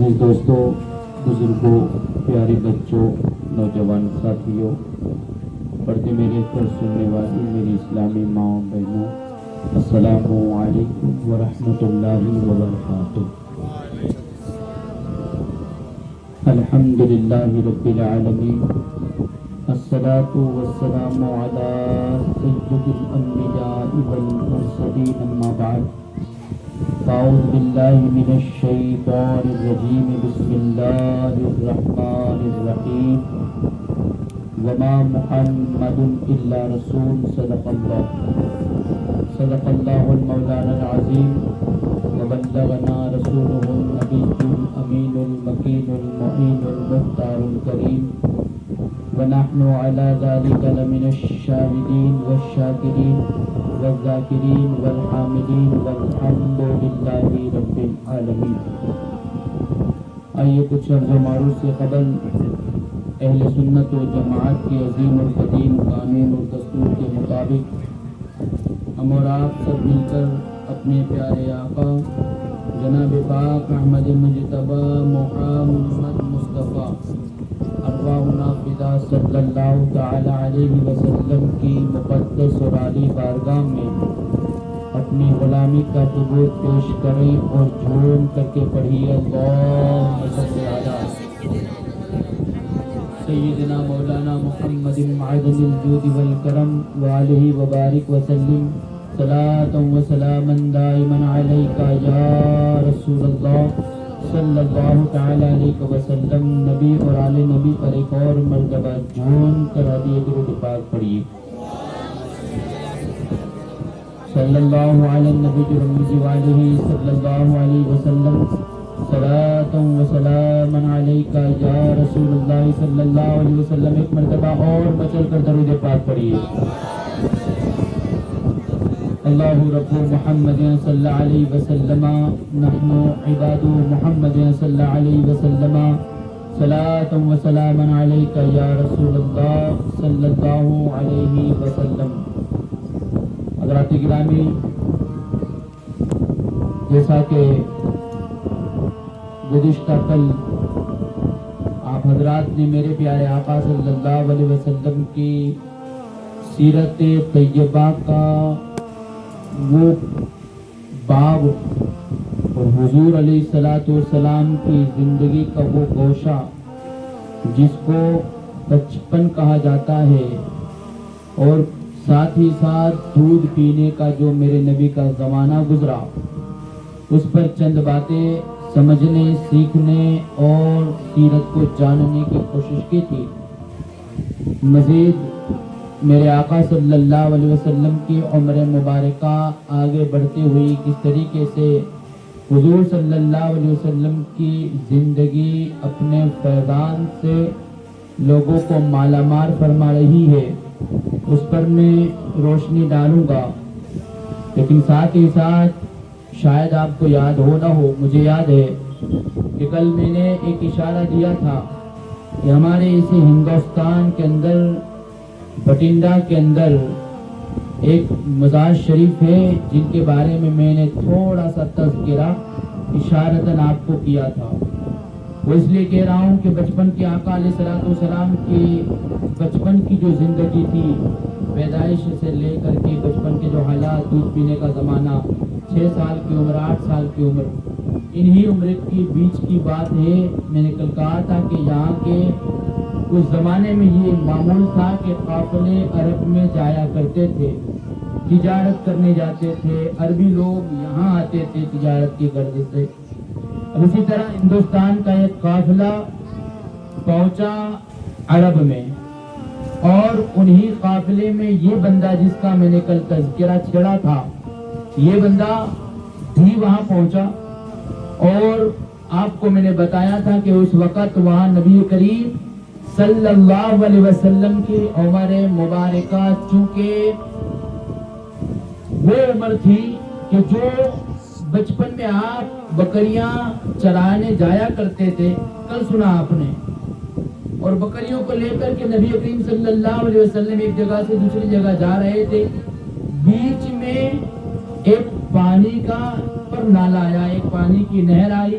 عزیز دوستوں، بزرگوں، پیارے بچوں، نوجوان ساتھیوں، پردے میرے پر سننے والی میری اسلامی ماں بہنوں، السلام علیکم ورحمۃ اللہ وبرکاتہ۔ الحمد للہ رب العالمین، الصلاۃ والسلام علی سید الانبیاء والمرسلین، اما بعد، اعوذ باللہ من الشیطان الرجیم، بسم اللہ الرحمن الرحیم، وما محمد الا رسول، صدق اللہ المولانا العظیم، وبلغنا رسوله النبی الامین المکین المعین المختار الکریم، ونحن على ذلك لمن الشاهدین والشاکرین والذاکرین والحامدین، والحمد للہ رب العالمین۔ آئیے کچھ عرض و معروض سے قبل اہل سنت و جماعت کے عظیم القدیم قانون اور دستور کے مطابق ہم اور آپ سب مل کر اپنے پیارے آقا جناب پاک احمد مجتبی محمد مصطفیٰ ارواحنا فدا صلی اللہ تعالی علیہ وسلم کی مقدس اور عالی بارگاہ میں اپنی غلامی کا ثبوت پیش کریں اور جھوم کر کے پڑھیے، اللہم صلی علی سیدنا مولانا محمد معدن الجود والکرم وآلہ وبارک وسلم، صلاۃ و سلاما دائما علیکا یا رسول اللہ صلی اللہ تعالی علیہ وسلم۔ نبی اور آل نبی پر ایک اور مرتبہ جھوم کر حدیث درود پاک پڑھیے، صلی اللہ علی النبی الرحمن وآلہ صلی اللہ علیہ وسلم، صلاۃ و سلاما علیکا یا رسول اللہ صلی اللہ علیہ وسلم۔ ایک مرتبہ اور بچل کر درود پاک پڑھیے، اللہ رب محمد صلی اللہ علیہ وسلم، نحن عباد محمد صلی اللہ علیہ وسلم، صلاۃ و سلاما علیکا یا رسول اللہ صلی اللہ علیہ وسلم۔ حضرات گرامی، جیسا کہ گزشتہ کل آپ حضرات نے میرے پیارے آقا صلی اللہ علیہ وسلم کی سیرت طیبہ کا وہ باب اور حضور علیہ الصلوۃ والسلام کی زندگی کا وہ گوشہ جس کو بچپن کہا جاتا ہے، اور ساتھ ہی ساتھ دودھ پینے کا جو میرے نبی کا زمانہ گزرا، اس پر چند باتیں سمجھنے، سیکھنے اور سیرت کو جاننے کی کوشش کی تھی۔ مزید میرے آقا صلی اللہ علیہ وسلم کی عمر مبارکہ آگے بڑھتے ہوئی کس طریقے سے حضور صلی اللہ علیہ وسلم کی زندگی اپنے فیضان سے لوگوں کو مالا مال فرما رہی ہے، اس پر میں روشنی ڈالوں گا۔ لیکن ساتھ ہی ساتھ شاید آپ کو یاد ہو نہ ہو، مجھے یاد ہے کہ کل میں نے ایک اشارہ دیا تھا کہ ہمارے اسی ہندوستان کے اندر بٹنڈا کے اندر ایک مزار شریف ہے جن کے بارے میں نے تھوڑا سا تذکرہ اشارتاً آپ کو کیا تھا۔ وہ اس لیے کہہ رہا ہوں کہ بچپن کے آقا علیہ الصلوۃ والسلام کی بچپن کی جو زندگی تھی، پیدائش سے لے کر کے بچپن کے جو حالات، دودھ پینے کا زمانہ، 6 سال کی عمر، 8 سال کی عمر، انہی عمر کی بیچ کی بات ہے۔ میں نے کل کہا تھا کہ یہاں کے اس زمانے میں یہ معمول تھا کہ قافلے عرب میں جایا کرتے تھے، تجارت کرنے جاتے تھے، عربی لوگ یہاں آتے تھے تجارت کی غرض سے۔ اب اسی طرح ہندوستان کا ایک قافلہ پہنچا عرب میں، اور انہی قافلے میں یہ بندہ جس کا میں نے کل تذکرہ چھیڑا تھا، یہ بندہ بھی وہاں پہنچا، اور آپ کو میں نے بتایا تھا کہ اس وقت وہاں نبی کریم صلی اللہ علیہ وسلم کی عمر مبارکہ چونکہ وہ عمر تھی کہ جو بچپن میں آپ بکریاں چرانے جایا کرتے تھے، کل سنا آپ نے، اور بکریوں کو لے کر کے نبی کریم صلی اللہ علیہ وسلم ایک جگہ سے دوسری جگہ جا رہے تھے، بیچ میں ایک پانی کا پر نالا آیا، ایک پانی کی نہر آئی،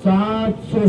700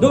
2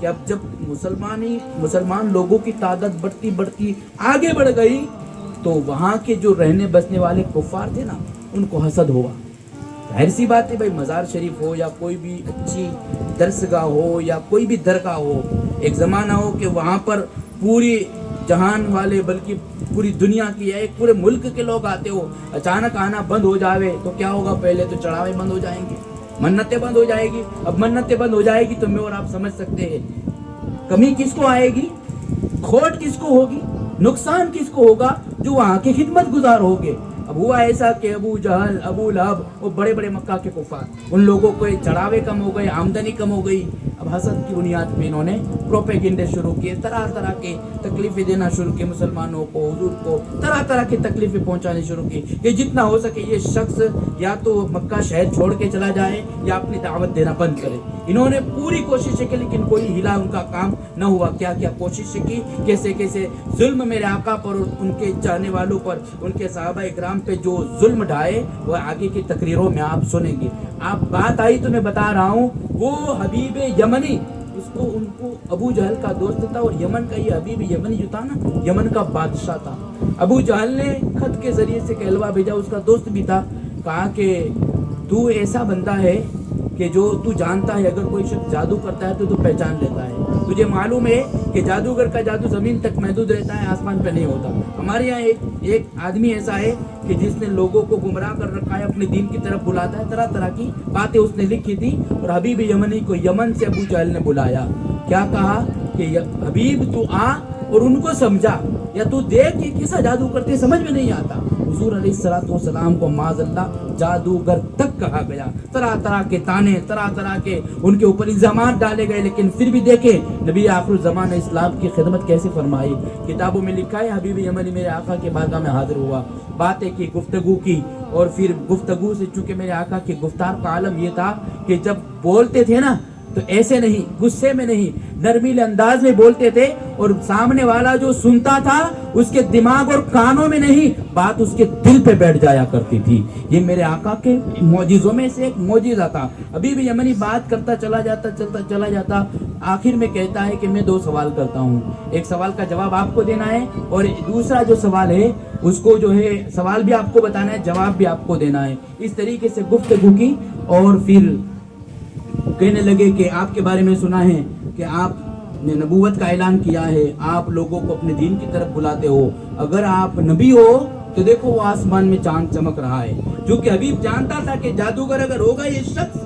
کہ اب جب مسلمان لوگوں کی تعداد بڑھتی آگے بڑھ گئی تو وہاں کے جو رہنے بسنے والے کفار تھے نا ان کو حسد ہوا. ظاہر سی بات ہے بھائی، مزار شریف ہو یا کوئی بھی اچھی درسگاہ ہو یا کوئی بھی درگاہ ہو، ایک زمانہ ہو کہ وہاں پر پوری جہان والے بلکہ پوری دنیا کی یا ایک پورے ملک کے لوگ آتے ہو، اچانک آنا بند ہو جاوے تو کیا ہوگا؟ پہلے تو چڑھاوے بند ہو جائیں گے، منتیں بند ہو جائے گی. اب منتیں بند ہو جائے گی تو میں اور آپ سمجھ سکتے ہیں کمی کس کو آئے گی، کھوٹ کس کو ہوگی، نقصان کس کو ہوگا؟ جو وہاں کے خدمت گزار ہوگے. اب ہوا ایسا کہ ابو جہل، ابو لہب، وہ بڑے بڑے مکہ کے کفار، ان لوگوں کو چڑھاوے کم ہو گئے، آمدنی کم ہو گئی. اب حسد کی بنیاد پہ انہوں نے پروپیگنڈے شروع کیے، طرح طرح کے تکلیفیں دینا شروع کی مسلمانوں کو، حضور کو طرح طرح کی تکلیفیں پہنچانی شروع کی کہ جتنا ہو سکے یہ شخص یا تو مکہ شہر چھوڑ کے چلا جائے یا اپنی دعوت دینا بند کرے. انہوں نے پوری کوششیں کی لیکن کوئی ہلا ان کا کام نہ ہوا. کیا کیا کوششیں کی، کیسے کیسے ظلم میرے آقا پر اور ان کے چاہنے والوں پر، ان کے صحابہ اکرام پہ جو ظلم ڈھائے وہ آگے کی تقریروں میں آپ سنیں گے. آپ بات آئی تو میں بتا رہا ہوں، وہ حبیب یمنی، ان کو ابو جہل کا دوست تھا، اور یمن کا یہ حبیب یمنی جو تھا نا، یمن کا بادشاہ تھا. ابو جہل نے خط کے ذریعے سے کہلوا بھیجا، اس کا دوست بھی تھا، کہا کہ تو ایسا بندہ ہے کہ جو تو جانتا ہے اگر کوئی شخص جادو کرتا ہے تو پہچان لیتا ہے. تجھے معلوم ہے کہ جادوگر کا جادو زمین تک محدود رہتا ہے، آسمان پہ نہیں ہوتا. ہمارے یہاں ایک آدمی ایسا ہے کہ جس نے لوگوں کو گمراہ کر رکھا ہے، اپنے دین کی طرف بلاتا ہے، طرح طرح کی باتیں اس نے لکھی تھی. اور حبیب یمنی کو یمن سے ابو جہل نے بلایا، کیا کہا کہ حبیب تو آ اور ان کو سمجھا، یا تو دیکھ کہ کیسا جادو کرتے سمجھ میں نہیں آتا. حضور علیہ السلام کو معاذ اللہ جادوگر تک کہا گیا، طرح طرح کے تانے، طرح طرح کے ان کے اوپر الزامات ڈالے گئے، لیکن پھر بھی دیکھیں نبی آخر الزمان نے اسلام کی خدمت کیسے فرمائی. کتابوں میں لکھا ہے حبیب یمنی میرے آقا کے بارگاہ میں حاضر ہوا، باتیں کی، گفتگو کی، اور پھر گفتگو سے چونکہ میرے آقا کے گفتار کا عالم یہ تھا کہ جب بولتے تھے نا تو ایسے نہیں، غصے میں نہیں، نرمیل انداز میں بولتے تھے، اور سامنے والا جو سنتا تھا اس کے دماغ اور کانوں میں نہیں، بات اس کے دل پہ بیٹھ جایا کرتی تھی. یہ میرے آقا کے معجزوں میں سے ایک معجزہ تھا. ابھی بھی یمنی بات کرتا چلا جاتا، آخر میں کہتا ہے کہ میں 2 سوال کرتا ہوں، ایک سوال کا جواب آپ کو دینا ہے، اور دوسرا جو سوال ہے اس کو جو ہے سوال بھی آپ کو بتانا ہے، جواب بھی آپ کو دینا ہے. اس طریقے سے گفتگو کی، اور پھر کہنے لگے کہ آپ کے بارے میں سنا ہے کہ آپ نے نبوت کا اعلان کیا ہے، آپ لوگوں کو اپنے دین کی طرف بلاتے ہو، اگر آپ نبی ہو تو دیکھو وہ آسمان میں چاند چمک رہا ہے. جو کہ حبیب جانتا تھا کہ جادوگر اگر ہوگا، یہ شخص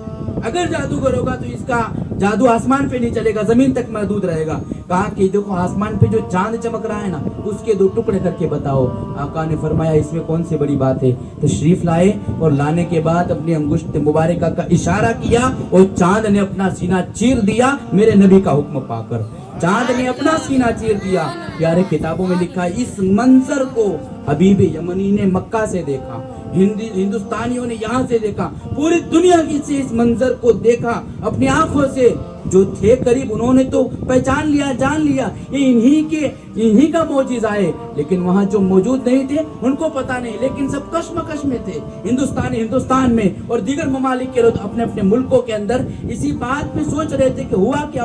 اگر جادوگر ہوگا تو اس کا جادو آسمان پہ نہیں چلے گا، زمین تک محدود رہے گا. کہا کہ دیکھو آسمان پہ جو چاند چمک رہا ہے نا، اس کے 2 ٹکڑے کر کے بتاؤ. آقا نے فرمایا اس میں کون سی بڑی بات ہے. تشریف لائے، اور لانے کے بعد اپنی انگشت مبارکہ کا اشارہ کیا، اور چاند نے اپنا سینہ چیر دیا میرے نبی کا حکم پا کر. چاند نے اپنا سینہ چیر دیا. پیارے کتابوں میں لکھا ہے اس منظر کو حبیب یمنی نے مکہ سے دیکھا، ہندوستانیوں نے یہاں سے دیکھا، پوری دنیا کی سے اس منظر کو دیکھا اپنی آنکھوں سے. جو تھے قریب انہوں نے تو پہچان لیا، جان لیا یہ انہی کا معجزہ ہے، لیکن وہاں جو موجود نہیں تھے ان کو پتا نہیں، لیکن سب کشمکش میں تھے. ہندوستان میں اور دیگر ممالک کے لوگ اپنے اپنے ملکوں کے اندر اسی بات میں سوچ رہے تھے کہ ہوا کیا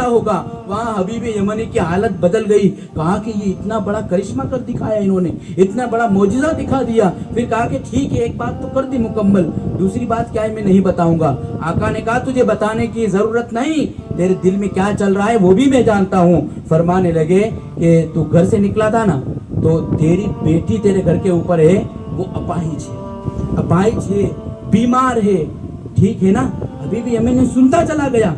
ہوگا. وہاں حبیب یمنی کی حالت بدل گئی. کہا کہ یہ اتنا بڑا کرشمہ کر دکھایا انہوں نے، اتنا بڑا معجزہ دکھا دیا. پھر کہا کہ ٹھیک ہے، ایک بات تو کر دی مکمل، دوسری بات کیا ہے میں نہیں بتاؤں گا. آقا نے کہا تجھے بتانے کی ضرورت نہیں، تیرے دل میں کیا چل رہا ہے وہ بھی میں جانتا ہوں. فرمانے لگے کہ تو گھر سے نکلا تھا نا، تو تیری بیٹی تیرے گھر کے اوپر ہے، وہ اپاہج ہے، بیمار ہے، ٹھیک ہے نا. ابھی بھی ہمیں سنتا چلا گیا،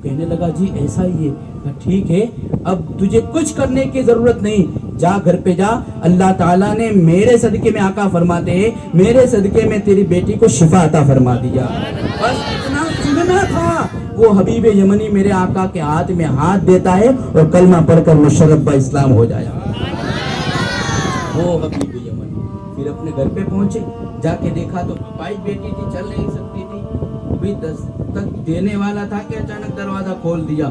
کہنے لگا جی ایسا ہی ہے. ٹھیک ہے، اب تجھے کچھ کرنے کی ضرورت نہیں، جا گھر پہ جا، اللہ تعالیٰ نے میرے صدقے میں، آقا فرماتے ہیں میرے صدقے میں تیری بیٹی کو شفا عطا فرما دیا. بس اتنا سننا تھا. وہ حبیب یمنی میرے آقا کے ہاتھ میں ہاتھ دیتا ہے اور کلمہ پڑھ کر مشرف اسلام ہو جایا. وہ حبیب یمنی پھر اپنے گھر پہ پہنچے، جا کے دیکھا تو پائی بیٹی تھی، چل نہیں سکتی تھی. ابھی دستک دینے والا تھا کہ اچانک دروازہ کھول دیا.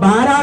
12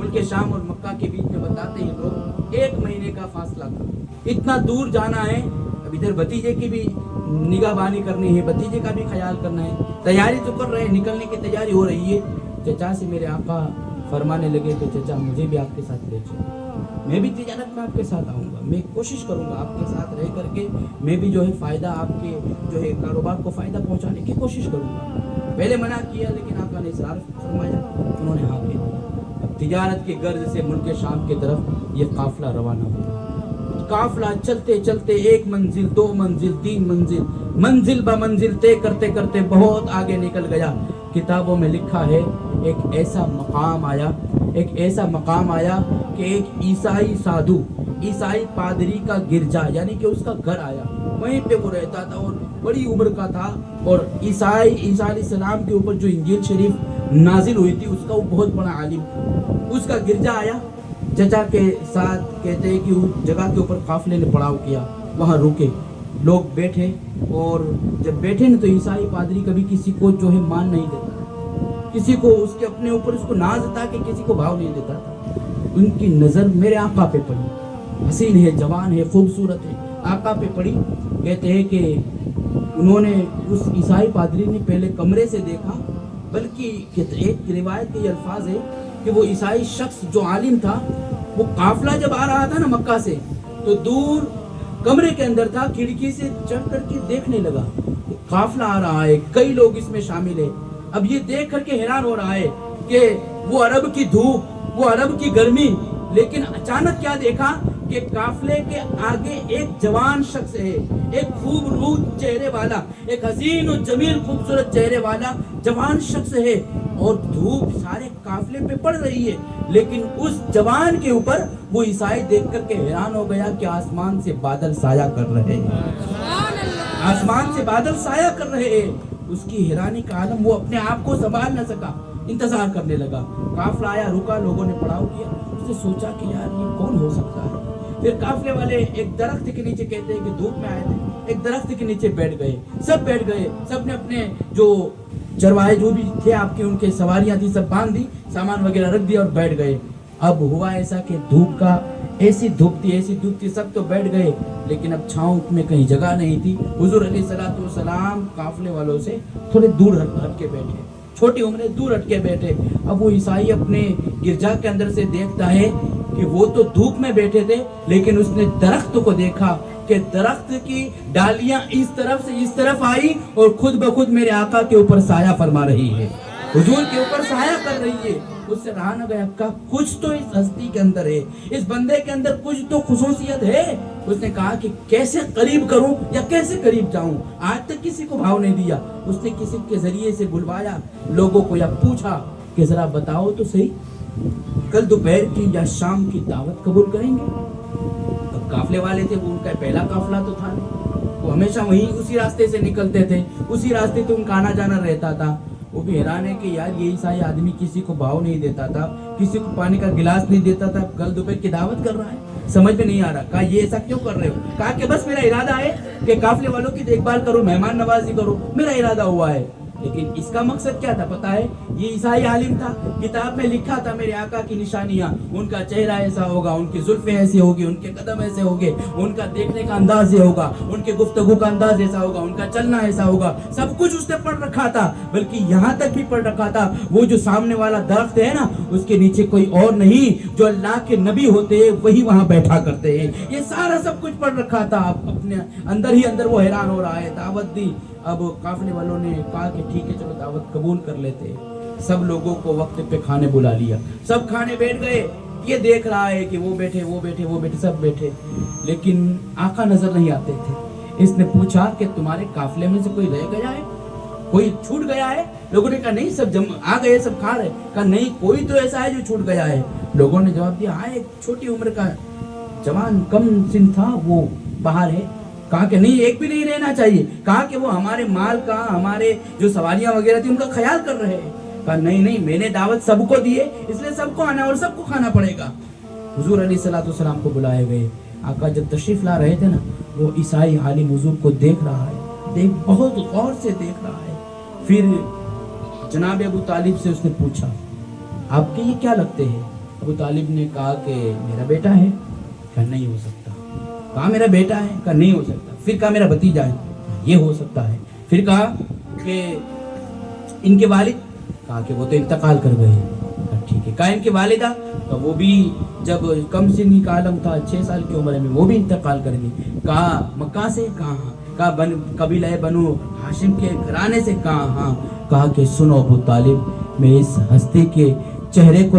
ملک شام اور مکہ کے بیچ میں بتاتے ہیں لوگ 1 مہینے کا فاصلہ تھا. اتنا دور جانا ہے. اب ادھر بھتیجے کی بھی نگاہ بانی کرنی ہے, بھتیجے کا بھی خیال کرنا ہے. تیاری تو کر رہے ہیں, نکلنے کی تیاری ہو رہی ہے. چچا سے میرے آقا فرمانے لگے کہ چچا مجھے بھی آپ کے ساتھ لے چلو, میں بھی تجارت میں آپ کے ساتھ آؤں گا, میں کوشش کروں گا آپ کے ساتھ رہ کر کے میں بھی جو ہے فائدہ آپ کے جو ہے کاروبار کو فائدہ پہنچانے کی کوشش کروں گا. پہلے منع کیا لیکن آقا نے اصرار فرمایا, انہوں نے ہاں کہہ دیا. اب تجارت کے غرض سے ملک شام کی طرف یہ قافلہ روانہ ہوا. قافلہ چلتے چلتے 1 منزل 2 منزل 3 منزل منزل بہ منزل طے کرتے کرتے بہت آگے نکل گیا. کتابوں میں لکھا ہے ایک ایسا مقام آیا کہ ایک عیسائی سادھو, عیسائی پادری کا گرجا یعنی کہ اس کا گھر آیا. وہیں پہ وہ رہتا تھا اور بڑی عمر کا تھا. اور عیسیٰ علیہ السلام کے اوپر جو انجیل شریف نازل ہوئی تھی اس کا وہ بہت بڑا عالم تھا. اس کا گرجا آیا, چچا کے ساتھ کہتے ہیں کہ اس جگہ کے اوپر قافلے نے پڑاؤ کیا, وہاں رکے, لوگ بیٹھے. اور جب بیٹھے نا تو عیسائی پادری کبھی کسی کو جو ہے مان نہیں دیتا, کسی کو اس کے اپنے اوپر اس کو ناز تھا کہ کسی کو بھاؤ نہیں دیتا تھا. ان کی نظر میرے آقا پہ پڑی, حسین ہے, جوان ہے, خوبصورت ہے, آقا پہ پڑی. کہتے ہیں کہ انہوں نے اس عیسائی پادری نے پہلے کمرے سے دیکھا, بلکہ ایک روایت کے الفاظ ہے کہ وہ عیسائی شخص جو عالم تھا وہ قافلہ جب آ رہا تھا نا مکہ سے تو دور کمرے کے اندر تھا, کھڑکی سے چڑھ کر کے دیکھنے لگا قافلہ آ رہا ہے, کئی لوگ اس میں شامل ہیں. اب یہ دیکھ کر کے حیران ہو رہا ہے کہ وہ عرب کی دھوپ, وہ عرب کی گرمی, لیکن اچانک کیا دیکھا کہ قافلے کے آگے ایک جوان شخص ہے, ایک خوبصورت چہرے والا, ایک حسین و جمیل خوبصورت چہرے والا جوان شخص ہے. اور دھوپ سارے قافلے پہ پڑ رہی ہے, لیکن اس جوان کے اوپر وہ عیسائی دیکھ کر کے حیران ہو گیا کہ آسمان سے بادل سایہ کر رہے ہیں, آسمان سے بادل سایہ کر رہے ہیں. اس کی حیرانی کا عالم, وہ اپنے آپ کو سنبھال نہ سکا, انتظار کرنے لگا. قافلہ آیا, رکا, لوگوں نے پڑاؤ کیا. اس نے سوچا کہ یار یہ کون ہو سکتا ہے. پھر قافلے والے ایک درخت کے نیچے, کہتے ہیں کہ دھوپ میں آئے تھے, ایک درخت کے نیچے بیٹھ گئے. سب بیٹھ گئے, سب نے اپنے جو چرواہے جو بھی تھے آپ کے, ان کے سواریاں تھی, سب باندھ دی, سامان وغیرہ رکھ دیا اور بیٹھ گئے. اب ہوا ایسا کہ دھوپ کا ایسی دھوپ تھی, سب تو بیٹھ گئے, لیکن اب چھاؤں میں کہیں جگہ نہیں تھی. حضور علیہ السلام قافلے والوں سے تھوڑے دور ہٹ کے بیٹھے, چھوٹی عمریں دور ہٹ کے بیٹھے. اب وہ عیسائی اپنے گرجا کے اندر سے دیکھتا ہے کہ وہ تو دھوپ میں بیٹھے تھے, لیکن اس نے درخت کو دیکھا کہ درخت کی ڈالیاں اس طرف سے اس طرف آئی اور خود بخود میرے آقا کے اوپر سایہ فرما رہی ہے, حضور کے اوپر سایہ کر رہی ہے. اس سے رہا نہ گیا, کہا کچھ تو اس ہستی کے اندر ہے, اس بندے کے اندر کچھ تو خصوصیت ہے. اس نے کہا کہ کیسے قریب کروں یا کیسے قریب جاؤں, آج تک کسی کو بھاؤ نہیں دیا. اس نے کسی کے ذریعے سے بلوایا لوگوں کو, یا پوچھا کہ ذرا بتاؤ تو صحیح, کل دوپہر کی یا شام کی دعوت قبول کریں گے. اب قافلے والے تھے, وہ ان کا پہلا قافلہ تو تھا نہیں, وہ ہمیشہ وہیں اسی راستے سے نکلتے تھے, اسی راستے تو ان کا آنا جانا رہتا تھا. وہ بھی حیران ہے کہ یار یہ عیسائی آدمی کسی کو بھاؤ نہیں دیتا تھا, کسی کو پانی کا گلاس نہیں دیتا تھا, کل دوپہر کی دعوت کر رہا ہے, سمجھ میں نہیں آ رہا. کہا یہ ایسا کیوں کر رہے ہو؟ کہا کہ بس میرا ارادہ ہے کہ قافلے والوں کی دیکھ بھال کرو, مہمان نوازی کرو, میرا ارادہ ہوا ہے. لیکن اس کا مقصد کیا تھا پتہ ہے؟ یہ عیسائی عالم تھا, کتاب میں لکھا تھا میرے آقا کی نشانیاں, ان کا چہرہ ایسا ہوگا, ان کی زلفیں ایسی ہوگی, ان کے قدم ایسے ہوگے, ان کا دیکھنے کا انداز یہ ہوگا, ان کے گفتگو کا انداز ایسا ہوگا, ان کا چلنا ایسا ہوگا. سب کچھ اس نے پڑھ رکھا تھا, بلکہ یہاں تک بھی پڑھ رکھا تھا وہ جو سامنے والا درخت ہے نا, اس کے نیچے کوئی اور نہیں, جو اللہ کے نبی ہوتے ہیں وہی وہاں بیٹھا کرتے ہیں. یہ سارا سب کچھ پڑھ رکھا تھا. اپنے اندر ہی اندر وہ حیران ہو رہا ہے. دعوت دی. اب قافلے والوں نے کہا کہ ٹھیک ہے چلو دعوت قبول کر لیتے. سب لوگوں کو وقت پہ کھانے بلا لیا, سب کھانے بیٹھ گئے. یہ دیکھ رہا ہے کہ وہ بیٹھے وہ بیٹھے وہ بیٹھے سب بیٹھے, لیکن آقا نظر نہیں آتے تھے. اس نے پوچھا کہ تمہارے قافلے میں سے کوئی رہ گیا ہے, کوئی چھوٹ گیا ہے؟ لوگوں نے کہا نہیں, سب آ گئے, سب کھا رہے. کہا نہیں, کوئی تو ایسا ہے جو چھوٹ گیا ہے. لوگوں نے جواب دیا ہاں, ایک چھوٹی عمر کا جوان کم سن تھا, وہ باہر ہے. کہا کہ نہیں, ایک بھی نہیں رہنا چاہیے. کہا کہ وہ ہمارے مال کا, ہمارے جو سواریاں وغیرہ تھی ان کا خیال کر رہے ہیں. کہا نہیں, میں نے دعوت سب کو دی ہے, اس لیے سب کو آنا اور سب کو کھانا پڑے گا. حضور علیہ السلام کو بلائے گئے. آقا جب تشریف لا رہے تھے نا, وہ عیسائی عالم حضور کو دیکھ رہا ہے, بہت غور سے دیکھ رہا ہے. پھر جناب ابو طالب سے اس نے پوچھا آپ کے یہ کیا لگتے ہیں؟ ابو طالب نے کہا کہ میرا بیٹا ہے، کہا نہیں ہو سکتا. کہا میرا بیٹا ہے، کہا نہیں ہو سکتا. پھر کہا میرا بھتیجا ہے، یہ ہو سکتا ہے. پھر کہا کہ ان کے والد، کہا کہ وہ تو انتقال کر گئے. کہا ٹھیک ہے. کہا ان کی والدہ، کہا وہ بھی جب کم سن کا عالم تھا 6 سال کی عمر میں وہ بھی انتقال کر گئی. کہا مکہ سے، کہا ہاں. کہا قبیلہ بنو ہاشم کے گھرانے سے، کہا ہاں. کہا کہ سنو ابو طالب، میں اس ہستی کے چہرے کو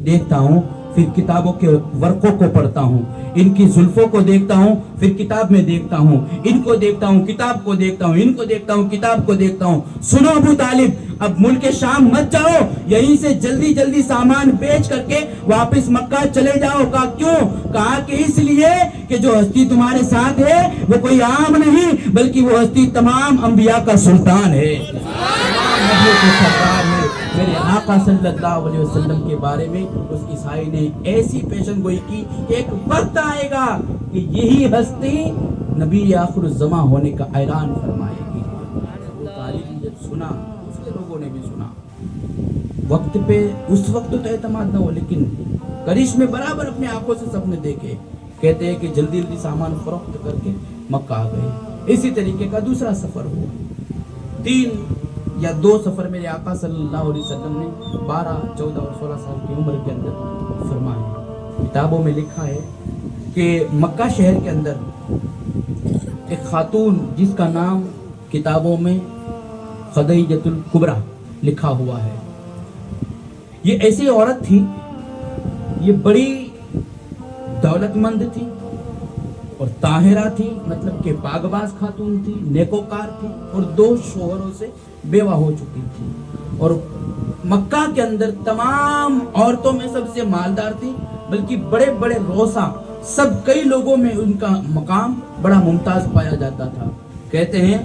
دیکھتا ہوں، پھر کتابوں کے ورقوں کو پڑھتا ہوں، ان کی زلفوں کو دیکھتا ہوں، پھر کتاب میں دیکھتا ہوں، ان کو دیکھتا ہوں، کتاب کو دیکھتا ہوں، ان کو دیکھتا ہوں، کتاب کو دیکھتا ہوں. سنو ابو طالب، اب ملک شام مت جاؤ، یہیں سے جلدی جلدی سامان بیچ کر کے واپس مکہ چلے جاؤ. کہا کیوں؟ کہا کہ اس لیے کہ جو ہستی تمہارے ساتھ ہے وہ کوئی عام نہیں، بلکہ وہ ہستی تمام انبیاء کا سلطان ہے، تمام نبیوں کے سردار ہے. میرے آقا صلی اللہ علیہ وسلم کے بارے میں اس عیسائی نے ایسی پیشن گوئی کی کہ ایک وقت آئے گا کہ یہی ہستی نبی آخر الزماں ہونے کا اعلان فرمائے گی. ابو طالب نے جب سنا، اس کے لوگوں نے بھی سنا. وقت پہ اس وقت تو اعتماد نہ ہو، لیکن کرشمے برابر اپنے آنکھوں سے سب نے دیکھے. کہتے ہیں کہ جلدی جلدی سامان فروخت کر کے مکہ آ گئے. اسی طریقے کا دوسرا سفر ہوا. 3 یا 2 سفر میرے آقا صلی اللہ علیہ وسلم نے 12، 14 اور 16 سال کی عمر کے اندر فرمائے. کتابوں میں لکھا ہے کہ مکہ شہر کے اندر ایک خاتون جس کا نام کتابوں میں خدیجۃ الکبریٰ لکھا ہوا ہے. یہ ایسی عورت تھی، یہ بڑی دولت مند تھی اور طاہرہ تھی، مطلب کہ پاکباز خاتون تھی، نیکوکار تھی، اور 2 شوہروں سے بیوہ ہو چکی تھی. اور مکہ کے اندر تمام عورتوں میں سب سے مالدار تھی، بلکہ بڑے بڑے روسا سب کئی لوگوں میں ان کا مقام بڑا ممتاز پایا جاتا تھا. کہتے ہیں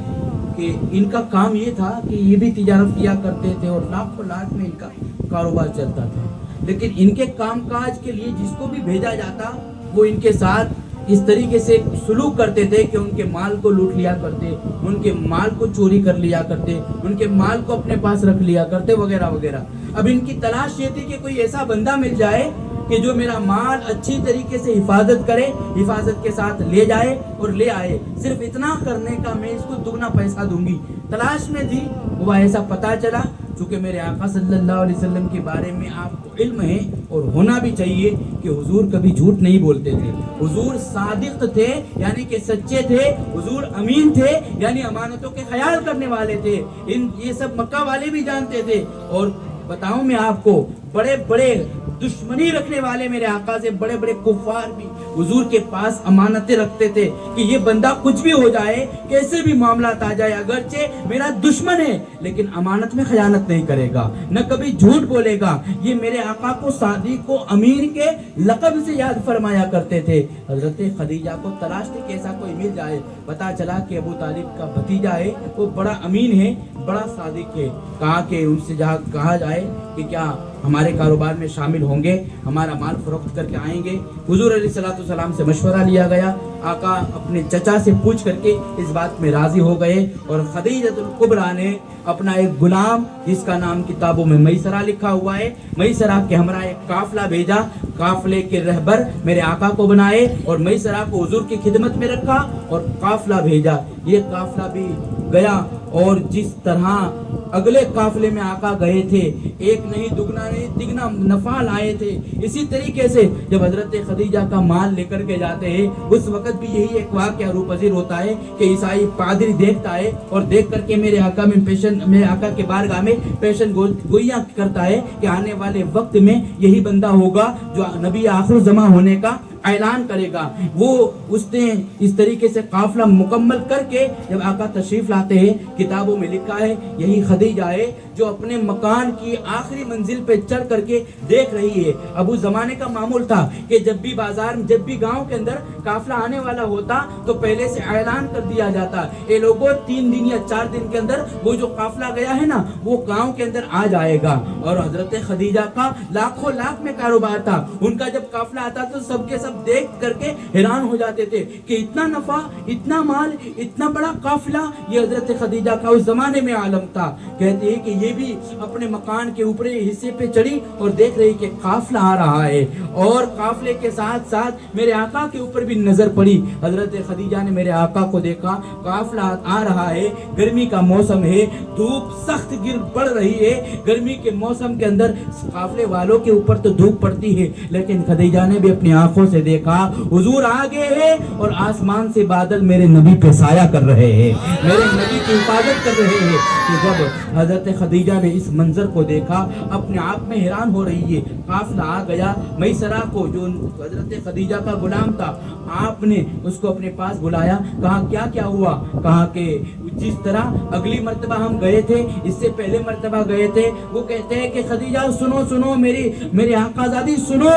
کہ ان کا کام یہ تھا کہ یہ بھی تجارت کیا کرتے تھے اور لاکھوں لاکھ میں ان کا کاروبار چلتا تھا. لیکن ان کے کام کاج کے لیے جس کو بھی بھیجا جاتا وہ ان کے ساتھ اس طریقے سے سلوک کرتے تھے کہ ان کے مال کو لوٹ لیا کرتے، ان کے مال کو چوری کر لیا کرتے، ان کے مال کو اپنے پاس رکھ لیا کرتے، وغیرہ وغیرہ. اب ان کی تلاش یہ تھی کہ کوئی ایسا بندہ مل جائے کہ جو میرا مال اچھی طریقے سے حفاظت کرے، حفاظت کے ساتھ لے جائے اور لے آئے. صرف اتنا کرنے کا میں اس کو دگنا پیسہ دوں گی. تلاش میں تھی. وہ ایسا پتہ چلا، چونکہ میرے آقا صلی اللہ علیہ وسلم کے بارے میں آپ کو علم ہے اور ہونا بھی چاہیے کہ حضور کبھی جھوٹ نہیں بولتے تھے. حضور صادق تھے یعنی کہ سچے تھے. حضور امین تھے یعنی امانتوں کے خیال کرنے والے تھے. یہ سب مکہ والے بھی جانتے تھے. اور بتاؤں میں آپ کو، بڑے بڑے دشمنی رکھنے والے میرے آقا سے بڑے بڑے کفار بھی حضور کے پاس امانتیں رکھتے تھے کہ یہ بندہ کچھ بھی ہو جائے، کیسے بھی معاملات آ جائے، اگرچہ میرا دشمن ہے لیکن امانت میں خیانت نہیں کرے گا، نہ کبھی جھوٹ بولے گا. یہ میرے آقا کو صادق و امین کے لقب سے یاد فرمایا کرتے تھے. حضرت خدیجہ کو تلاش تھی کہ ایسا کوئی مل جائے. پتا چلا کہ ابو طالب کا بھتیجا ہے، وہ بڑا امین ہے، بڑا صادق ہے. کہا کہ ان سے کہا جائے کہ کیا ہمارے کاروبار میں شامل ہوں گے، ہمارا مال فروخت کر کے آئیں گے. حضور علیہ الصلوۃ والسلام سے مشورہ لیا گیا. آقا اپنے چچا سے پوچھ کر کے اس بات میں راضی ہو گئے اور خدیجۃ الکبریٰ نے اپنا ایک غلام جس کا نام کتابوں میں میسرہ لکھا ہوا ہے، میسرہ کے ہمراہ ایک قافلہ بھیجا. قافلے کے رہبر میرے آقا کو بنائے اور میسرہ کو حضور کی خدمت میں رکھا اور قافلہ بھیجا. یہ قافلہ بھی گیا اور جس طرح اگلے قافلے میں آقا گئے تھے، ایک نہیں دگنا نہیں تگنا نفع لائے تھے. اسی طریقے سے جب حضرت خدیجہ کا مال لے کر کے جاتے ہیں اس وقت بھی یہی ایک واقعہ روح پذیر ہوتا ہے کہ عیسائی پادری دیکھتا ہے اور دیکھ کر کے میرے آقا کے بارگاہ میں پیشن گوئیاں کرتا ہے کہ آنے والے وقت میں یہی بندہ ہوگا جو نبی آخر زماں ہونے کا اعلان کرے گا. وہ اس نے اس طریقے سے قافلہ مکمل کر کے جب آقا تشریف لاتے ہیں، کتابوں میں لکھا ہے یہی خدیجہ ہے جو اپنے مکان کی آخری منزل پہ چڑھ کر کے دیکھ رہی ہے. ابو زمانے کا معمول تھا کہ جب بھی بازار میں، جب بھی گاؤں کے اندر قافلہ آنے والا ہوتا تو پہلے سے اعلان کر دیا جاتا، اے لوگوں 3 دن یا 4 دن کے اندر وہ جو قافلہ گیا ہے نا وہ گاؤں کے اندر آ جائے گا. اور حضرت خدیجہ کا لاکھوں لاکھ میں کاروبار تھا. ان کا جب قافلہ آتا تو سب کے سب دیکھ کر کے حیران ہو جاتے تھے کہ اتنا نفع، اتنا مال، اتنا بڑا قافلہ، یہ حضرت خدیجہ کا اس زمانے میں عالم تھا۔ کہتے ہیں کہ یہ بھی اپنے مکان کے اوپری حصے پہ چڑھی اور دیکھ رہی کہ قافلہ آ رہا ہے، اور قافلے کے ساتھ ساتھ میرے آقا کے اوپر بھی نظر پڑی۔ حضرت خدیجہ نے میرے آقا کو دیکھا، قافلہ آ رہا ہے، گرمی کا موسم ہے، دھوپ سخت گر پڑ رہی ہے، گرمی کے موسم کے اندر قافلے والوں کے اوپر تو دھوپ پڑتی ہے، لیکن خدیجہ نے بھی اپنی آنکھوں سے دیکھا حضور آگے ہے اور آسمان سے بادل میرے نبی پہ سایہ کر رہے ہیں، میرے نبی کی حفاظت کر رہے ہیں۔ کہ جب حضرت خدیجہ نے اس منظر کو دیکھا، اپنے آپ میں حیران ہو رہی ہے۔ قافلہ آ گیا، میسرہ کو جو حضرت خدیجہ کا غلام تھا، آپ نے اس کو اپنے پاس بلایا، کہا کیا کیا ہوا؟ کہا کہ جس طرح اگلی مرتبہ ہم گئے تھے، اس سے پہلے مرتبہ گئے تھے، وہ کہتے ہیں کہ خدیجہ سنو سنو، میری آقا زادی سنو،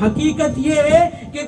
حقیقت یہ ہے کہ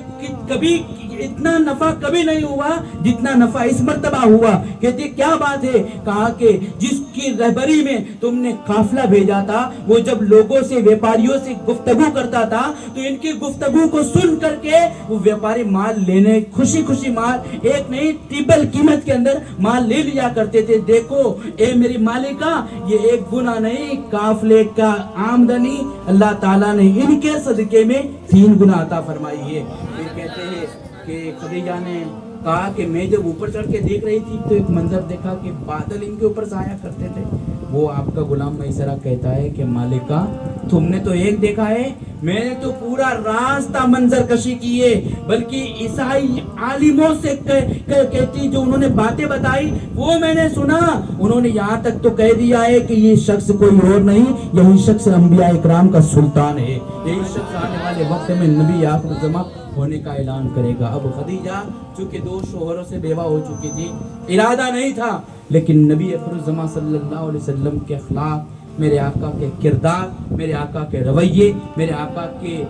کبھی اتنا نفع کبھی نہیں ہوا جتنا نفع اس مرتبہ ہوا۔ کہتے کیا بات ہے؟ کہا کہ جس کی رہبری میں تم نے قافلہ بھیجا تھا، وہ جب لوگوں سے، ویپاریوں سے گفتگو کرتا تھا تو ان کی گفتگو کو سن کر کے وہ ویپاری مال لینے، خوشی خوشی مال، ایک نہیں ٹرپل قیمت کے اندر مال لے لیا کرتے تھے۔ دیکھو اے میری مالکہ، یہ ایک گناہ نہیں، قافلے کا آمدنی اللہ تعالیٰ نے ان کے صدقے میں 3 گنا عطا فرمائی ہے۔ پھر کہتے ہیں کہ خدیجہ نے کہا کہ میں جب اوپر چڑھ کے دیکھ رہی تھی تو ایک منظر دیکھا کہ بادل ان کے اوپر سایہ کرتے تھے۔ وہ آپ کا غلام میسرہ کہتا ہے کہ مالکہ تم نے تو ایک دیکھا ہے، میں نے تو پورا راستہ منظر کشی کی ہے، بلکہ عیسائی عالموں سے کہتی جو انہوں نے باتیں بتائی وہ میں نے سنا، انہوں نے یہاں تک تو کہہ دیا ہے کہ یہ شخص کوئی اور نہیں، یہی شخص انبیاء اکرام کا سلطان ہے، یہی شخص آنے والے وقت میں نبی آخر الزمان ہونے کا اعلان کرے گا۔ اب خدیجہ چونکہ 2 شوہروں سے بیوہ ہو چکی تھی، ارادہ نہیں تھا، لیکن نبی اکرم الزمان صلی اللہ علیہ وسلم کے اخلاق، میرے آقا کے کردار، میرے آقا کے رویے، میرے آقا کے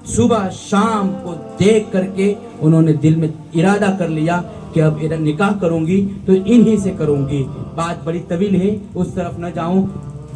صبح شام کو دیکھ کر کے انہوں نے دل میں ارادہ کر لیا کہ اب نکاح کروں گی تو انہی سے کروں گی۔ بات بڑی طویل ہے، اس طرف نہ جاؤں۔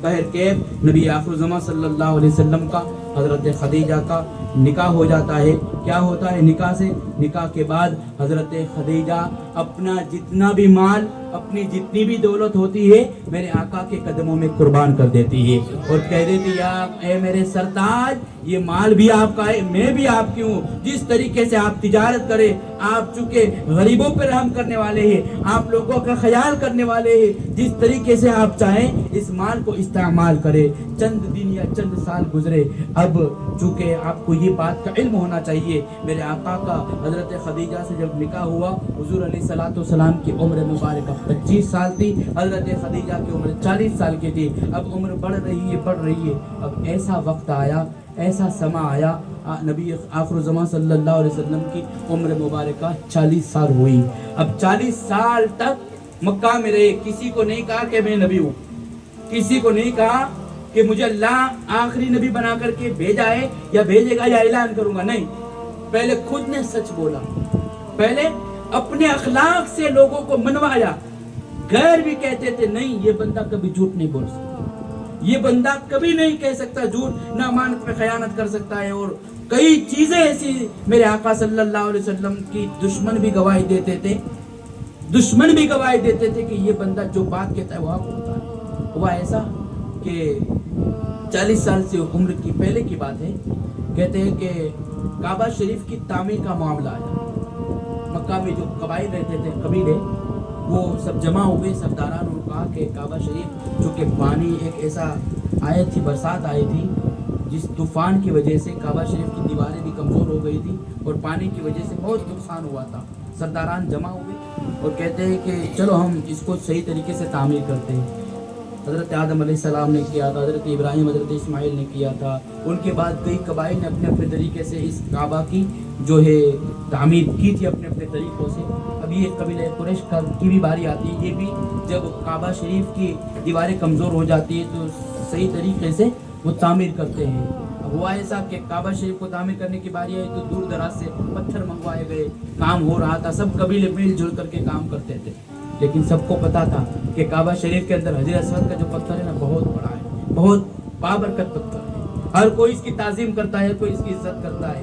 بہرکیف نبی آخر الزمان صلی اللہ علیہ وسلم کا حضرت خدیجہ کا نکاح ہو جاتا ہے۔ کیا ہوتا ہے نکاح سے؟ نکاح کے بعد حضرت خدیجہ اپنا جتنا بھی مال، اپنی جتنی بھی دولت ہوتی ہے میرے آقا کے قدموں میں قربان کر دیتی ہے اور کہہ دیتی ہے اے میرے سرتاج، یہ مال بھی آپ کا ہے، میں بھی آپ کی ہوں، جس طریقے سے آپ تجارت کریں، آپ چونکہ غریبوں پہ رحم کرنے والے ہیں، آپ لوگوں کا خیال کرنے والے ہیں، جس طریقے سے آپ چاہیں اس مال کو استعمال کریں۔ چند دن یا چند سال گزرے، اب چونکہ آپ کو یہ بات کا علم ہونا چاہیے، میرے آقا کا حضرت خدیجہ سے جب نکاح ہوا، حضور علیہ الصلوۃ والسلام کی عمر مبارکہ 25 سال تھی، حضرت خدیجہ کی عمر 40 سال کی تھی۔ اب عمر بڑھ رہی ہے، اب ایسا وقت آیا، ایسا سما آیا، نبی آخر الزمان صلی اللہ علیہ وسلم کی عمر مبارکہ 40 سال ہوئی۔ اب 40 سال تک مکہ میں رہے، کسی کو نہیں کہا کہ میں نبی ہوں، کسی کو نہیں کہا کہ مجھے اللہ آخری نبی بنا کر کے بھیجا ہے یا بھیجے گا یا اعلان کروں گا، نہیں، پہلے خود نے سچ بولا، پہلے اپنے اخلاق سے لوگوں کو منوایا۔ غیر بھی کہتے تھے نہیں، یہ بندہ کبھی جھوٹ نہیں بول سکتا، یہ بندہ کبھی نہیں کہہ سکتا جھوٹ، نہ امانت میں خیانت کر سکتا ہے، اور کئی چیزیں ایسی میرے آقا صلی اللہ علیہ وسلم کی دشمن بھی گواہی دیتے تھے، دشمن بھی گواہی دیتے تھے کہ یہ بندہ جو بات کہتا ہے وہ آپ ہوتا ہے۔ ہوا ایسا کہ 40 سال سے عمر کی پہلے کی بات ہے، کہتے ہیں کہ کعبہ شریف کی تعمیر کا معاملہ آیا۔ مکہ میں جو قبائل رہتے تھے، قبیلے، وہ سب جمع ہوئے، سرداران نے کہا کہ کعبہ شریف چونکہ پانی ایک ایسا آئی تھی، برسات آئی تھی جس طوفان کی وجہ سے کعبہ شریف کی دیواریں بھی کمزور ہو گئی تھی اور پانی کی وجہ سے بہت نقصان ہوا تھا۔ سرداران جمع ہوئے اور کہتے ہیں کہ چلو ہم اس کو صحیح طریقے سے تعمیر کرتے ہیں۔ حضرت آدم علیہ السلام نے کیا تھا، حضرت ابراہیم، حضرت اسماعیل نے کیا تھا، ان کے بعد کئی قبائل نے اپنے اپنے طریقے سے اس کعبہ کی جو ہے تعمیر کی تھی اپنے اپنے طریقوں سے۔ اب یہ قبیلہ قریش کی بھی باری آتی ہے، یہ بھی جب کعبہ شریف کی دیواریں کمزور ہو جاتی ہے تو صحیح طریقے سے وہ تعمیر کرتے ہیں۔ اب ہوا ایسا کہ کعبہ شریف کو تعمیر کرنے کی باری آئی تو دور دراز سے پتھر منگوائے گئے، کام ہو رہا تھا، سب قبیلے مل جل کر کے کام کرتے تھے، لیکن سب کو پتا تھا کہ کعبہ شریف کے اندر حجر اسود کا جو پتھر ہے نا بہت بڑا ہے، بہت بابرکت پتھر ہے، ہر کوئی اس کی تعظیم کرتا ہے، کوئی اس کی عزت کرتا ہے۔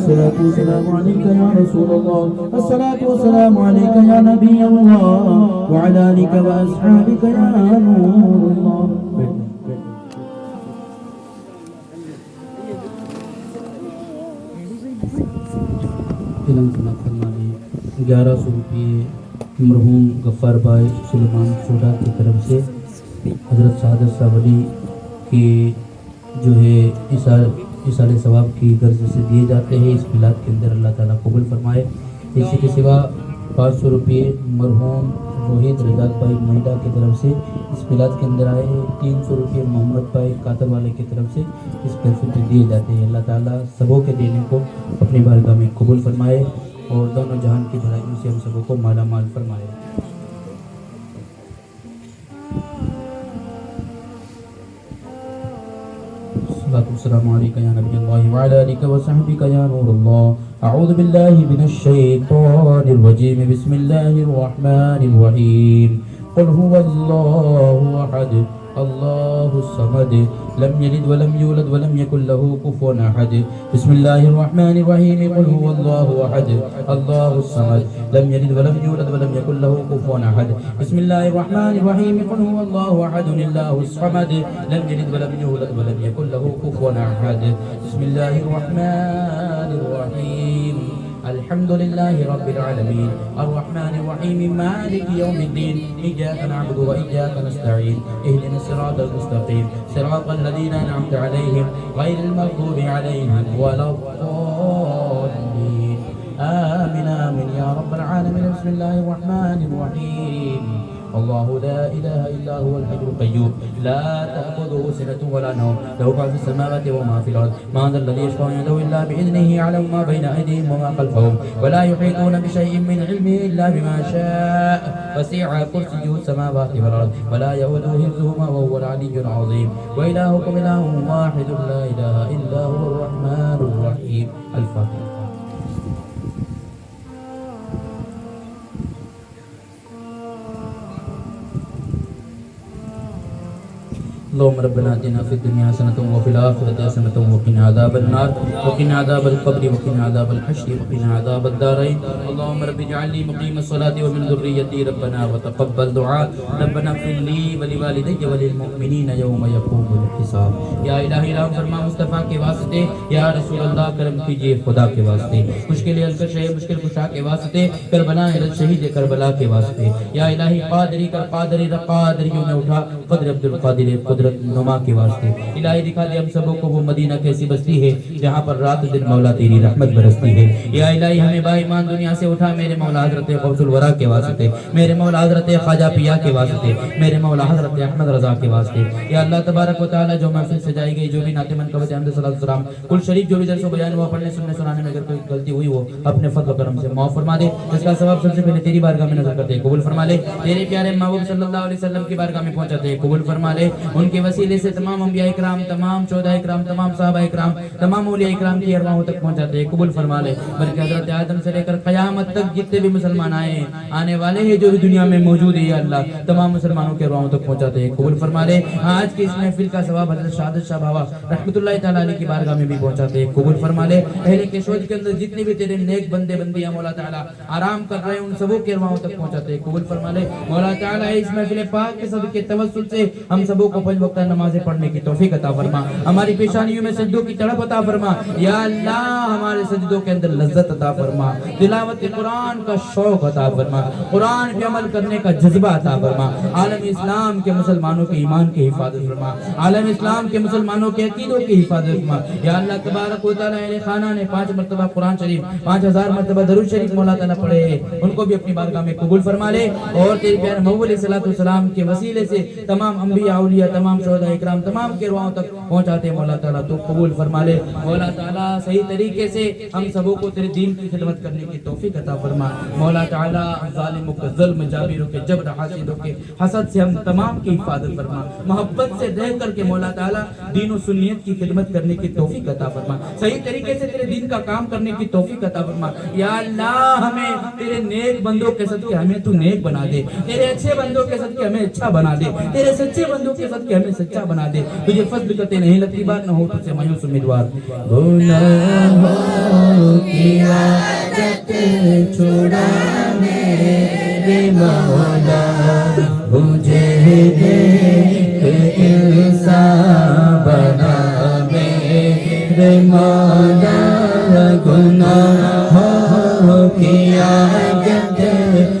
الصلاة والسلام عليك يا رسول الله الصلاة والسلام عليك يا نبي الله وعلى آلك وأصحابك يا نور الله فلم سنت فرمانی 1100 روپیے مرحوم غفار بھائی سلیمان سوڈا کی طرف سے حضرت سعادت شاہ ولی کی جو ہے اصال ثواب کی غرض سے دیے جاتے ہیں. اس میلاد کے اندر اللہ تعالیٰ قبول فرمائے. اسی کے سوا 500 روپیے مرحوم روہت رجات بھائی نوئیڈا کی طرف سے اس میلاد کے اندر آئے ہیں. 300 روپیے محمد بھائی کاتر والے کی طرف سے اس محفل میں دیے جاتے ہیں. اللہ تعالیٰ سبوں کے دینے کو اپنی بارگاہ میں قبول فرمائے اور دونوں جہان کی بھلائیوں سے ہم سبوں کو مالا مال فرمائے. السلام علیکم یا نبی اللہ وعلی آلہ وصحبہ یا نور اللہ. اعوذ باللہ من الشیطان الرجیم. بسم اللہ الرحمن الرحیم. قل هو اللہ احد اللہ الصمد لم یلد ولم یولد ولم یکن له کفوا احد. بسم اللہ الرحمن الرحیم. قل هو اللہ احد اللہ الصمد لم یلد ولم یولد ولم یکن له کفوا احد. بسم اللہ الرحمن الرحیم. قل هو اللہ احد اللہ الصمد لم یلد ولم یولد ولم یکن له کفوا احد. بسم اللہ الرحمن الرحیم. الحمد لله رب العالمين الرحمن الرحيم مالك يوم الدين إياك نعبد وإياك نستعين اهدنا الصراط المستقيم صراط الذين أنعمت عليهم غير المغضوب عليهم ولا الضالين. آمين آمين يا رب العالمين. بسم الله الرحمن الرحيم. الله لا إله إلا هو الحي القيوم لا تأخذه سنة ولا نوم له ما في السماوات وما في الأرض. ما ذا الذي يشفع عنده إلا بإذنه يعلم ما بين أيديهم وما خلفهم ولا يحيطون بشيء من علمه إلا بما شاء وسع كرسيه السماوات والأرض ولا يؤوده حفظهما وهو العلي العظيم. وإلهكم إله واحد لا إله إلا هو الرحمن الرحيم. الفاتحة. اللهم ربنا آتنا في الدنيا حسنة وفي الآخرة حسنة وقنا عذاب النار وقنا عذاب القبر وقنا عذاب الحشر وقنا عذاب الدارين. اللهم رب اجعلني مقيم الصلاة ومن ذريتي ربنا وتقبل دعاء. ربنا اغفر لي ولوالدي وللمؤمنين يوم يقوم الحساب. یا الہی رحم فرما مصطفیٰ کے واسطے. یا رسول اللہ کرم کیجئے خدا کے واسطے. مشکل الکش ہے مشکل کشا کے واسطے. کربلا شہید کربلا کے واسطے. یا الہی قادری کر قادری قادریوں میں اٹھا قدر عبد القادر قدرت نما کے واسطے. الہی دکھا دے ہم سبوں کو وہ مدینہ کیسی بستی ہے جہاں پر رات دن مولا تیری رحمت برستی ہے. یا الہی ہمیں با ایمان دنیا سے اٹھا میرے مولا حضرت غوث الورا کے واسطے. میرے مولا حضرت خواجہ پیا کے واسطے. میرے مولا حضرت احمد رضا کے واسطے. یا اللہ تبارک و تعالی جو محفل سجائی گئی جو بھی نعت منقبت احمد صلی اللہ علیہ وسلم کل شریف جو بھی درس و بیان ہوا پڑھنے سننے سنانے میں اگر کوئی غلطی ہوئی وہ اپنے فضل و کرم سے معاف فرما دے. اس کا ثواب سب سے پہلے تیری بارگاہ میں نظر کرتے قبول فرما لے. تیرے پیارے محبوب صلی اللہ علیہ وسلم کی بارگاہ میں پہنچاتے قبول فرما لے. ان کے وسیلے سے تمام انبیاء اکرام تمام شہداء اکرام تمام صحابہ اکرام تمام اولیاء اکرام کی ارواحوں تک پہنچاتے قبول فرما لے. بلکہ حضرت آدم سے لے کر قیامت تک جتنے بھی مسلمان آئے آنے والے ہیں جو بھی دنیا میں موجود ہے یا اللہ تمام مسلمانوں کے ارواحوں تک پہنچاتے قبول فرما لے. آج کی اس محفل کا ثواب حضرت شہادت شاہ بابا رحمۃ اللہ تعالی علیہ کی بارگاہ میں بھی پہنچاتے قبول فرما لے. اہل کے شوج کے اندر جتنے بھی تیرے نیک بندے بندیاں مولا تعالی آرام کر رہے ہیں ان سبوں کے ارواحوں تک پہنچاتے قبول فرما لے. مولا تعالی اس محفل پاک کے صدقے توسل سے ہم سبوں کو 5 وقت نمازیں پڑھنے کی توفیق عطا فرما, ہماری پیشانیوں میں سجدوں کی تڑپ عطا فرما, یا اللہ ہمارے سجدوں کے اندر لذت عطا فرما, تلاوت قرآن کا شوق عطا فرما, قرآن پہ عمل کرنے کا جذبہ عطا فرما, عالم اسلام کے مسلمانوں کے ایمان کی حفاظت فرما, عالم اسلام کے مسلمانوں کے عقیدوں کی حفاظت فرما, یا اللہ تبارک و تعالی اہل خانہ نے 5 مرتبہ قرآن شریف 5000 مرتبہ درود شریف مولا تعالی پڑھے, ان کو بھی اپنی بارگاہ میں قبول فرما لے, اور تیرے پیارے محبوب علیہ الصلوۃ والسلام کے وسیلے سے تمام انبیاء اولیاء تمام شہداء اکرام تمام کے روحوں تک پہنچاتے مولا تعالی تو قبول فرما لے. مولا تعالی صحیح طریقے سے ہم سبوں کو تیرے دین کی خدمت کرنے کی توفیق عطا فرما. مولا تعالی ظالموں کے ظلم, جابروں کے جبر, حاسدوں کے حسد سے ہم تمام کی حفاظت فرما, محبت سے رہ کر کے مولا تعالی دین و سنیت کی خدمت کرنے کی توفیق عطا فرما, صحیح طریقے سے تیرے دین کا کام کرنے کی توفیق عطا فرما. یا اللہ ہمیں تیرے نیک بندوں کے صدقے ہمیں تو نیک بنا دے, تیرے اچھے بندوں کے صدقے ہمیں اچھا بنا دے, تیرے سچے بندوں کے صدقے ہمیں سچا بنا دے. تجھے فضل کرتے نہیں لگتی بات نہ ہو تجھ سے مایوس امیدوار. گناہوں کی عادت چھڑا میرے مولا, مجھے نیک انسان بنا میرے مولا. گناہوں کی عادت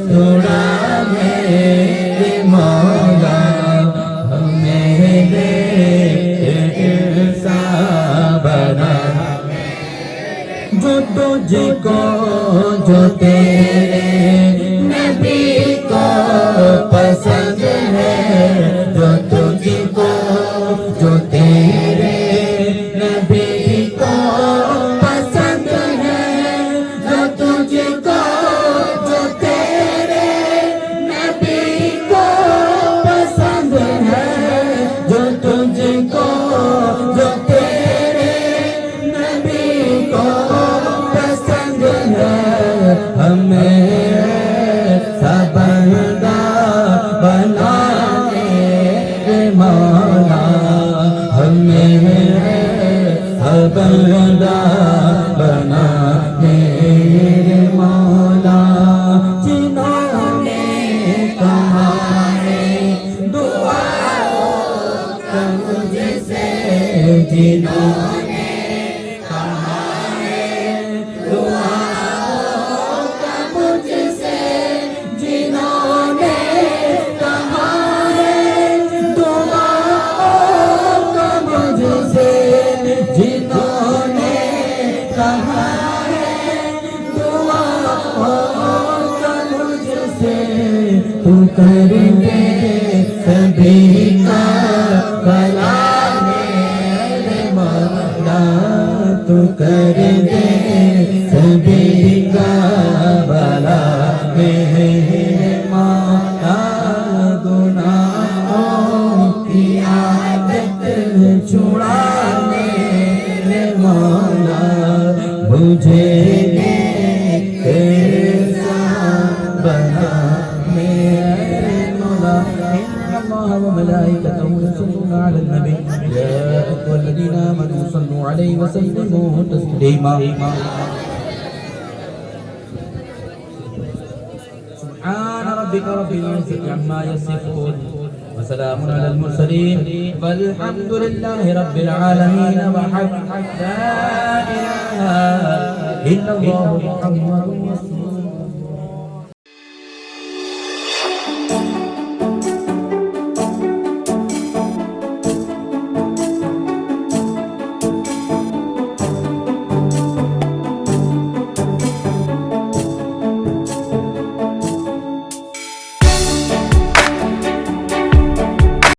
چھڑا میرے مولا, ہمیں نیک انسان بنا. جو تجھ کو جو تیرے نبی کو پسند ہے, جو تجھ کو جو تیرے نبی کو پسند ہے, جو تجھ کو جو تیرے نبی کو پسند ہے, جو تجھ کو جو تیرے نبی کو پسند ہے, ہمیں سب بندہ بنا میرے مولا, ہمیں سب بندہ بنا میرے مولا. جنہوں نے کہا ہے دعا کا مجھ سے, جنہوں نے کہا ہے دعا کا مجھ سے, جنہوں نے کہا ہے دعا کا مجھ سے, جنہوں نے کہا ہے دعا کا مجھ سے, تو کر دے سبھی کا بھلا میرے مولا, تو کر دے سبھی کا بھلا میرے مولا. گناہوں کی عادت چھڑا میرے مولا, مجھے نیک انسان بنا میرے مولا. ان اللہ وملائکتہ یصلون علی النبی یا ایھا الذین آمنوا صلوا علیہ وسلموا تسلیما. سبحان ربک رب العزة عما یصفون وسلام علی المرسلین والحمد للہ رب العالمین. وحد لا الہ الا اللہ محمد